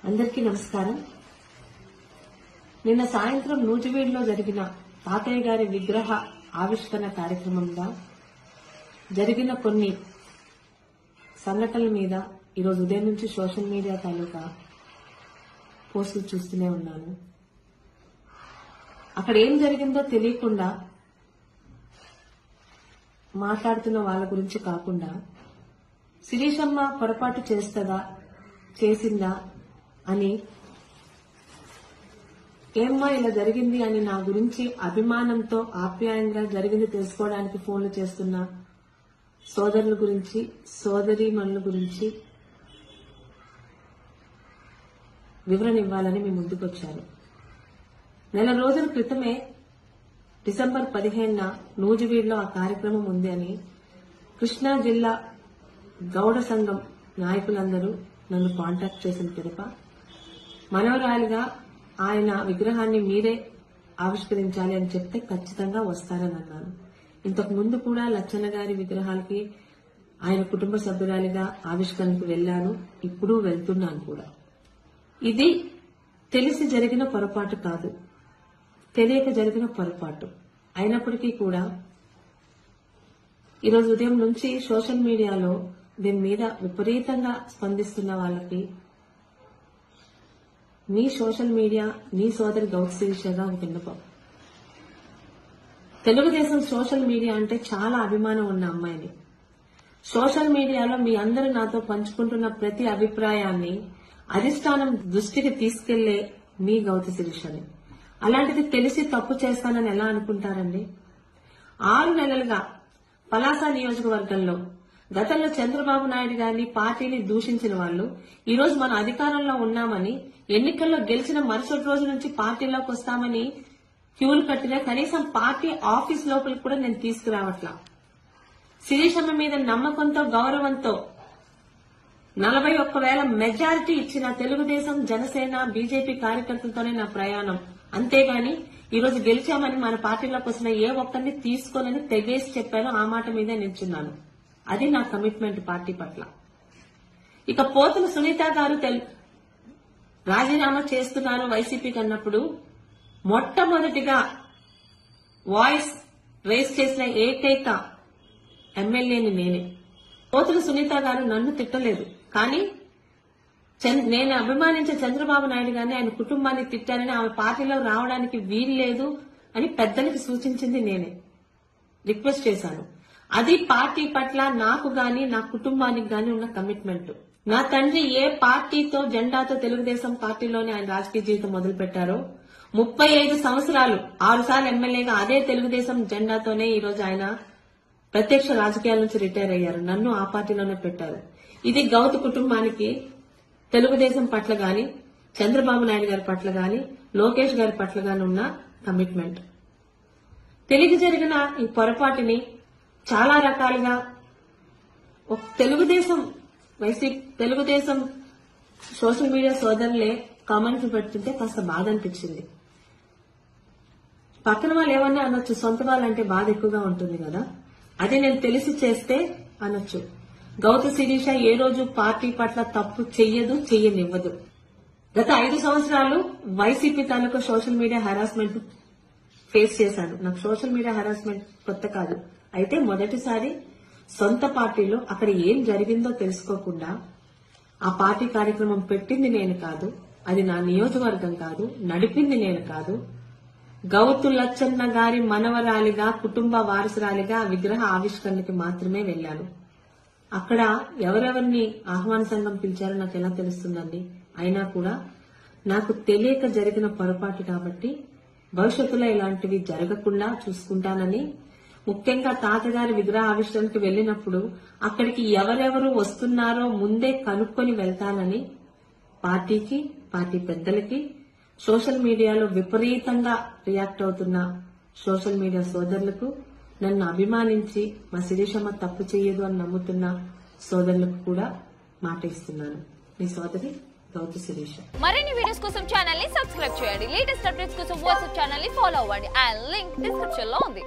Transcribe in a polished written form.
అందరికీ నమస్కారం. నిన్న సాయంత్రం నూజివీడులో జరిగిన తాతయ్య గారి విగ్రహ ఆవిష్కరణ కార్యక్రమంలో జరిగిన కొన్ని సంఘటనల మీద ఈరోజు ఉదయం నుంచి సోషల్ మీడియా తాలూకా పోస్టులు చూస్తూనే ఉన్నాను. అక్కడ ఏం జరిగిందో తెలియకుండా మాట్లాడుతున్న వాళ్ళ గురించి కాకుండా శిరీషమ్మ పొరపాటు చేసిందా అని ఏమ్మా ఇలా జరిగింది అని నా గురించి అభిమానంతో ఆప్యాయంగా జరిగింది తెలుసుకోవడానికి ఫోన్లు చేస్తున్న సోదరుల గురించి సోదరీమణుల గురించి వివరణ ఇవ్వాలని మీ ముందుకొచ్చారు. నెల రోజుల క్రితమే డిసెంబర్ 15న నూజివీడులో ఆ కార్యక్రమం ఉంది అని కృష్ణా జిల్లా గౌడ సంఘం నాయకులందరూ నన్ను కాంటాక్ట్ చేసిన పిదప మనవరాలిగా ఆయన విగ్రహాన్ని మీరే ఆవిష్కరించాలి అని చెప్తే ఖచ్చితంగా వస్తారని అన్నాను. ఇంతకు ముందు కూడా లచ్చన్న గారి విగ్రహాలకి ఆయన కుటుంబ సభ్యురాలిగా ఆవిష్కరణకు వెళ్లాను, ఇప్పుడు వెళ్తున్నాను కూడా. ఇది తెలిసి జరిగిన పొరపాటు కాదు, తెలియక జరిగిన పొరపాటు అయినప్పటికీ కూడా ఈరోజు ఉదయం నుంచి సోషల్ మీడియాలో దీని మీద విపరీతంగా స్పందిస్తున్న వాళ్ళకి నీ సోషల్ మీడియా నీ సోదరి గౌతు శిరీషగా ఒక విన్నపం. తెలుగుదేశం సోషల్ మీడియా అంటే చాలా అభిమానం ఉన్న అమ్మాయిని. సోషల్ మీడియాలో మీ అందరూ నాతో పంచుకుంటున్న ప్రతి అభిప్రాయాన్ని అధిష్టానం దృష్టికి తీసుకెళ్లే మీ గౌతు శిరీషని. అలాంటిది తెలిసి తప్పు చేస్తానని ఎలా అనుకుంటారండి? 6 నెలలుగా పలాస నియోజకవర్గంలో గతంలో చంద్రబాబు నాయుడు గారిని పార్టీని దూషించిన వాళ్ళు ఈ రోజు మన అధికారంలో ఉన్నామని, ఎన్నికల్లో గెలిచిన మరుసటి రోజు నుంచి పార్టీలోకి వస్తామని క్యూలు కట్టినా కనీసం పార్టీ ఆఫీస్ లోపలికి కూడా నేను తీసుకురావట్లా. శిరీషమ్మ మీద నమ్మకంతో గౌరవంతో 41,000 మెజారిటీ ఇచ్చిన తెలుగుదేశం జనసేన బీజేపీ కార్యకర్తలతోనే నా ప్రయాణం. అంతేగాని ఈరోజు గెలిచామని మన పార్టీలోకి వచ్చిన ఏ ఒక్కరిని తీసుకోనని తెగేసి చెప్పాను. ఆ మాట మీదే నిల్చున్నాను. అది నా కమిట్మెంట్ పార్టీ పట్ల. ఇక పోతుల సునీత గారు రాజీనామా చేస్తున్నారు వైసీపీకి అన్నప్పుడు మొట్టమొదటిగా వాయిస్ రేస్ చేసిన ఏకైక ఎమ్మెల్యేని నేనే. పోతుల సునీత గారు నన్ను తిట్టలేదు, కానీ నేను అభిమానించే చంద్రబాబు నాయుడు గారిని ఆయన కుటుంబాన్ని తిట్టారని ఆమె పార్టీలో రావడానికి వీల్లేదు అని పెద్దలకి సూచించింది నేనే. రిక్వెస్ట్ చేశాను. అది పార్టీ పట్ల నాకు గాని నా కుటుంబానికి గాని ఉన్న కమిట్మెంట్. నా తండ్రి ఏ పార్టీతో జెండాతో తెలుగుదేశం పార్టీలోనే ఆయన రాజకీయ జీవితం మొదలు పెట్టారో 35 సంవత్సరాలు 6 సార్లు ఎమ్మెల్యేగా అదే తెలుగుదేశం జెండాతోనే ఈ రోజు ఆయన ప్రత్యక్ష రాజకీయాల నుంచి రిటైర్ అయ్యారు. నన్ను ఆ పార్టీలోనే పెట్టారు. ఇది గౌతు కుటుంబానికి తెలుగుదేశం పట్ల గాని చంద్రబాబు నాయుడు గారి పట్ల గాని లోకేష్ గారి పట్ల గాని ఉన్న కమిట్మెంట్. తెలిసి జరిగిన ఈ పొరపాటుని చాలా రకాలుగా తెలుగుదేశం సోషల్ మీడియా సోదరులే కామెంట్స్ పెడుతుంటే కాస్త బాధ అనిపించింది. పక్కన వాళ్ళు ఏమన్నా అనొచ్చు, సొంత వాళ్ళంటే బాధ ఎక్కువగా ఉంటుంది కదా, అదే నేను తెలిసి చేస్తే అనొచ్చు. గౌతు శిరీష ఏ రోజు పార్టీ పట్ల తప్పు చెయ్యనివ్వదు. గత 5 సంవత్సరాలు వైసీపీ తాలూకా సోషల్ మీడియా హెరాస్మెంట్ ఫేస్ చేశాను. నాకు సోషల్ మీడియా హెరాస్మెంట్ కొత్త కాదు. అయితే మొదటిసారి సొంత పార్టీలో అక్కడ ఏం జరిగిందో తెలుసుకోకుండా ఆ పార్టీ కార్యక్రమం పెట్టింది నేను కాదు, అది నా నియోజకవర్గం కాదు, నడిపింది నేను కాదు. గౌతు లచ్చన్న గారి మనవరాలిగా కుటుంబ వారసురాలిగా విగ్రహ ఆవిష్కరణకి మాత్రమే వెళ్లాను. అక్కడ ఎవరెవరిని ఆహ్వాన సంఘం పిలిచారో నాకు ఎలా తెలుస్తుందండి? అయినా కూడా నాకు తెలియక జరిగిన పొరపాటు కాబట్టి భవిష్యత్తులో ఇలాంటివి జరగకుండా చూసుకుంటానని, ముఖ్యంగా తాతగారి విగ్రహ ఆవిష్కరణకి వెళ్లినప్పుడు అక్కడికి ఎవరెవరు వస్తున్నారో ముందే కనుక్కొని వెళ్తానని పార్టీకి, పార్టీ పెద్దలకి, సోషల్ మీడియాలో విపరీతంగా రియాక్ట్ అవుతున్న సోషల్ మీడియా సోదరులకు, నన్ను అభిమానించి మా శిరీషమ్మ తప్పు చేయదు అని నమ్ముతున్న సోదరులకు కూడా మాట ఇస్తున్నాను. మీ సోదరి గౌతు శిరీష. మరిన్ని వీడియోస్ కోసం ఛానల్ ని సబ్స్క్రైబ్ చేయండి. లేటెస్ట్ అప్డేట్స్ కోసం వాట్సాప్ ఛానల్ ని ఫాలో అవ్వండి. ఆ లింక్ డిస్క్రిప్షన్ లో ఉంది.